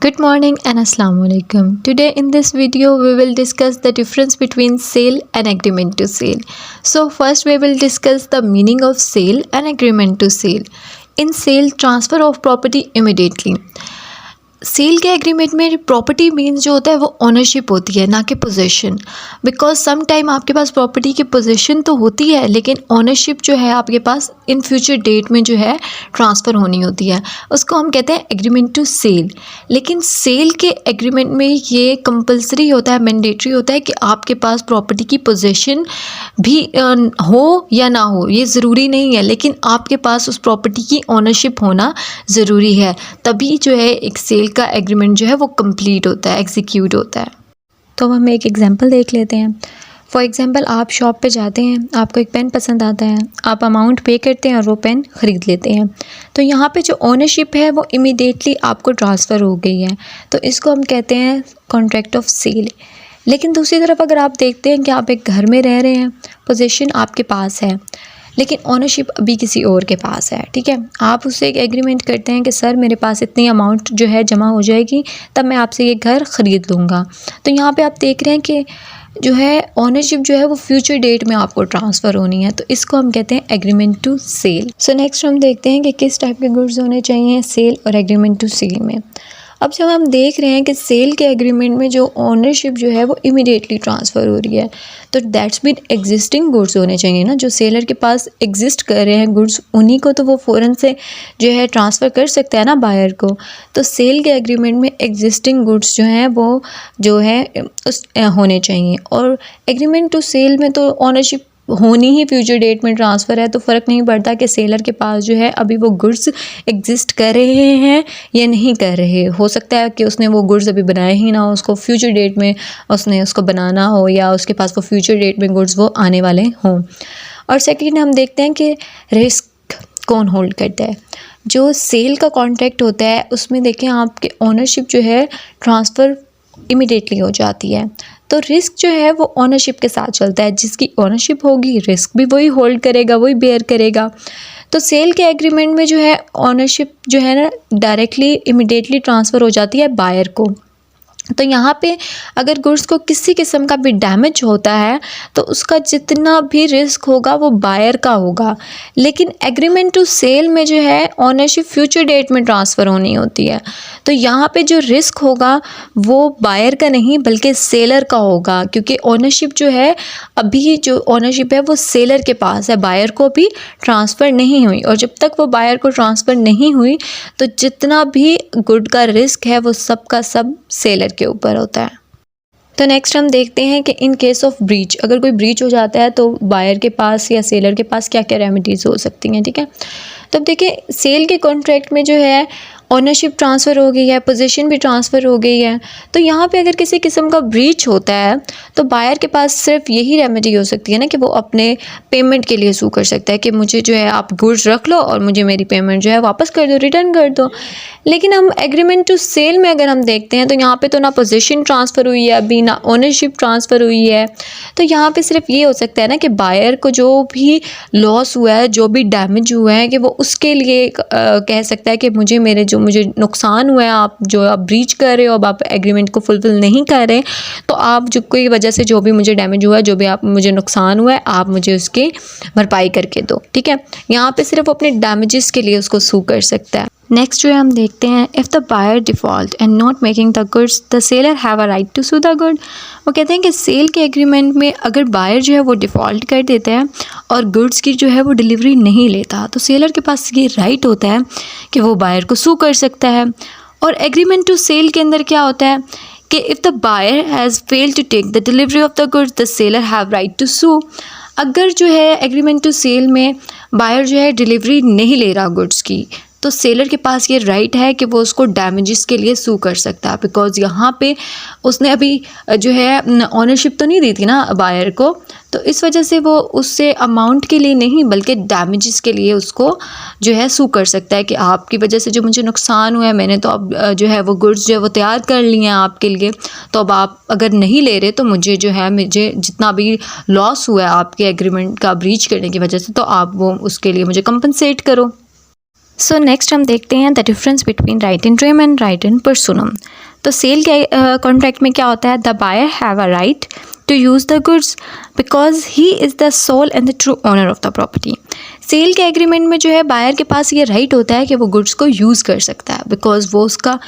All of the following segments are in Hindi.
Good morning and Assalamu alaikum. Today in this video we will discuss the difference between sale and agreement to sale. So first we will discuss the meaning of sale and agreement to sale. In sale, transfer of property immediately. Sale के एग्रीमेंट में प्रॉपर्टी मीन्स जो होता है वो ओनरशिप होती है, ना कि पोजीशन। बिकॉज सम टाइम आपके पास प्रॉपर्टी की पोजीशन तो होती है लेकिन ओनरशिप जो है आपके पास इन फ्यूचर डेट में जो है ट्रांसफ़र होनी होती है, उसको हम कहते हैं एग्रीमेंट टू सेल। लेकिन सेल के एग्रीमेंट में ये कंपलसरी होता है, मैंडेटरी होता है कि आपके पास प्रॉपर्टी की पोजीशन भी हो या ना हो, ये ज़रूरी नहीं है, लेकिन आपके पास उस प्रॉपर्टी की ओनरशिप होना ज़रूरी है, तभी जो है एक सेल का एग्रीमेंट जो है वो कंप्लीट होता है, एग्जीक्यूट होता है। तो हम एक एग्जांपल देख लेते हैं। फॉर एग्जांपल, आप शॉप पे जाते हैं, आपको एक पेन पसंद आता है, आप अमाउंट पे करते हैं और वो पेन ख़रीद लेते हैं। तो यहाँ पे जो ओनरशिप है वो इमीडिएटली आपको ट्रांसफ़र हो गई है, तो इसको हम कहते हैं कॉन्ट्रैक्ट ऑफ सेल। लेकिन दूसरी तरफ अगर आप देखते हैं कि आप एक घर में रह रहे हैं, पोजीशन आपके पास है लेकिन ओनरशिप अभी किसी और के पास है, ठीक है। आप उससे एक एग्रीमेंट करते हैं कि सर मेरे पास इतनी अमाउंट जो है जमा हो जाएगी तब मैं आपसे ये घर ख़रीद लूँगा। तो यहाँ पे आप देख रहे हैं कि जो है ओनरशिप जो है वो फ्यूचर डेट में आपको ट्रांसफ़र होनी है, तो इसको हम कहते हैं agreement to sale. So next हम देखते हैं कि किस टाइप के गुड्स होने चाहिए सेल और एग्रीमेंट टू सेल में। अब जब हम देख रहे हैं कि सेल के एग्रीमेंट में जो ओनरशिप जो है वो इमीडिएटली ट्रांसफ़र हो रही है, तो दैट्स मीन एग्जिस्टिंग गुड्स होने चाहिए ना, जो सेलर के पास एग्जिस्ट कर रहे हैं गुड्स, उन्हीं को तो वो फ़ौरन से जो है ट्रांसफ़र कर सकता है ना बायर को। तो सेल के एग्रीमेंट में एग्जिस्टिंग गुड्स जो हैं वो जो है उस होने चाहिए। और एग्रीमेंट टू सेल में तो ओनरशिप होनी ही फ्यूचर डेट में ट्रांसफ़र है, तो फ़र्क नहीं पड़ता कि सेलर के पास जो है अभी वो गुड्स एग्जिस्ट कर रहे हैं या नहीं कर रहे। हो सकता है कि उसने वो गुड्स अभी बनाए ही ना हो, उसको फ्यूचर डेट में उसने उसको बनाना हो, या उसके पास वो फ्यूचर डेट में गुड्स वो आने वाले हों। और सेकेंड हम देखते हैं कि रिस्क कौन होल्ड करता है। जो सेल का कॉन्ट्रैक्ट होता है उसमें देखें आपके ओनरशिप जो है ट्रांसफ़र इमीडिएटली हो जाती है, तो रिस्क जो है वो ओनरशिप के साथ चलता है। जिसकी ओनरशिप होगी रिस्क भी वही होल्ड करेगा, वही बेयर करेगा। तो सेल के एग्रीमेंट में जो है ओनरशिप जो है ना डायरेक्टली इमीडिएटली ट्रांसफ़र हो जाती है बायर को। तो यहाँ पे अगर गुड्स को किसी किस्म का भी डैमेज होता है तो उसका जितना भी रिस्क होगा वो बायर का होगा। लेकिन एग्रीमेंट टू सेल में जो है ओनरशिप फ्यूचर डेट में ट्रांसफ़र होनी होती है, तो यहाँ पे जो रिस्क होगा वो बायर का नहीं बल्कि सेलर का होगा, क्योंकि ओनरशिप जो है अभी जो ओनरशिप है वो सेलर के पास है, बायर को भी ट्रांसफ़र नहीं हुई। और जब तक वो बायर को ट्रांसफ़र नहीं हुई तो जितना भी गुड का रिस्क है वो सब का सब सेलर के ऊपर होता है। तो नेक्स्ट हम देखते हैं कि इन केस ऑफ ब्रीच, अगर कोई ब्रीच हो जाता है तो बायर के पास या सेलर के पास क्या क्या रेमेडीज़ हो सकती हैं, ठीक है। तो अब देखिए सेल के कॉन्ट्रैक्ट में जो है ओनरशिप ट्रांसफ़र हो गई है, पोजीशन भी ट्रांसफ़र हो गई है, तो यहाँ पे अगर किसी किस्म का ब्रीच होता है तो बायर के पास सिर्फ यही रेमेडी हो सकती है ना कि वो अपने पेमेंट के लिए सू कर सकता है कि मुझे जो है आप गुड्स रख लो और मुझे मेरी पेमेंट जो है वापस कर दो, रिटर्न कर दो। लेकिन हम एग्रीमेंट टू सेल में अगर हम देखते हैं तो यहाँ पे तो ना पोजीशन ट्रांसफ़र हुई है अभी, ना ओनरशिप ट्रांसफ़र हुई है, तो यहाँ पे सिर्फ ये हो सकता है ना कि बायर को जो भी लॉस हुआ है, जो भी डैमेज हुआ है, कि वो उसके लिए कह सकता है कि मुझे नुकसान हुआ है, आप ब्रीच कर रहे हो, अब आप एग्रीमेंट को फुलफिल नहीं कर रहे, तो आप जो कोई वजह से जो भी मुझे डैमेज हुआ है, जो भी आप मुझे नुकसान हुआ है, आप मुझे उसकी भरपाई करके दो, ठीक है। यहाँ पे सिर्फ अपने डैमेजेस के लिए उसको सू कर सकता है। नेक्स्ट जो है हम देखते हैं, if the buyer default and not making the goods the seller have a right to sue the good. वो कहते हैं कि सेल के एग्रीमेंट में अगर बायर जो है वो डिफ़ॉल्ट कर देता है और गुड्स की जो है वो डिलीवरी नहीं लेता, तो सेलर के पास ये राइट होता है कि वो बायर को सू कर सकता है। और एग्रीमेंट टू सेल के अंदर क्या होता है कि if the buyer has failed to take the delivery of the goods the seller have right to sue. अगर जो है एग्रीमेंट टू सेल में बायर जो है डिलीवरी नहीं ले रहा गुड्स की, तो सेलर के पास ये राइट है कि वो उसको डैमेजेस के लिए सू कर सकता है, बिकॉज़ यहाँ पे उसने अभी जो है ओनरशिप तो नहीं दी थी ना बायर को, तो इस वजह से वो उससे अमाउंट के लिए नहीं बल्कि डैमेजेस के लिए उसको जो है सू कर सकता है कि आपकी वजह से जो मुझे नुकसान हुआ है, मैंने तो अब जो है वो गुड्स जो है वो तैयार कर लिए हैं आपके लिए, तो अब आप अगर नहीं ले रहे तो मुझे जितना भी लॉस हुआ है आपके एग्रीमेंट का ब्रीच करने की वजह से, तो आप वो उसके लिए मुझे कंपनसेट करो। सो नेक्स्ट हम देखते हैं the difference between right in rem and right in personam. तो सेल के कॉन्ट्रैक्ट में क्या होता है, the buyer have a right to use the goods because he is the sole and the true owner of the property. Sale के एग्रीमेंट में जो है बायर के पास ये राइट होता है कि वो गुड्स को यूज़ कर सकता है, बिकॉज वो उसका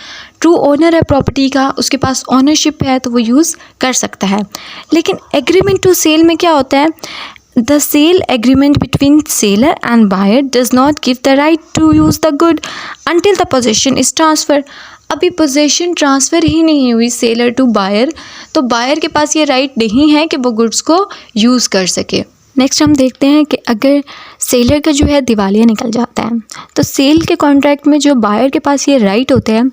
ट्रू ओनर है प्रॉपर्टी का, उसके पास ओनरशिप है तो वो यूज़ कर सकता है। लेकिन एग्रीमेंट टू सेल में क्या होता है, The sale agreement between seller and buyer does not give the right to use the good until the possession is transferred. अभी पोजेशन ट्रांसफ़र ही नहीं हुई सेलर टू बायर, तो बायर के पास ये राइट नहीं है कि वो गुड्स को यूज़ कर सके। नेक्स्ट हम देखते हैं कि अगर सेलर का जो है दिवालिया निकल जाता है तो सेल के कॉन्ट्रैक्ट में जो बायर के पास ये राइट होता है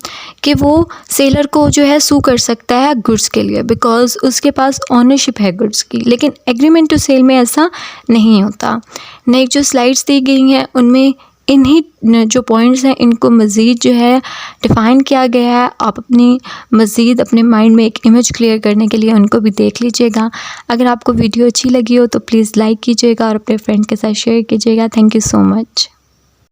कि वो सेलर को जो है सू कर सकता है गुड्स के लिए, बिकॉज उसके पास ओनरशिप है गुड्स की। लेकिन एग्रीमेंट टू सेल में ऐसा नहीं होता। नेक्स्ट जो स्लाइड्स दी गई हैं उनमें इन्हीं जो पॉइंट्स हैं इनको मज़ीद जो है डिफ़ाइन किया गया है। आप अपनी मज़ीद अपने माइंड में एक इमेज क्लियर करने के लिए उनको भी देख लीजिएगा। अगर आपको वीडियो अच्छी लगी हो तो प्लीज़ लाइक कीजिएगा और अपने फ्रेंड के साथ शेयर कीजिएगा। Thank you so much.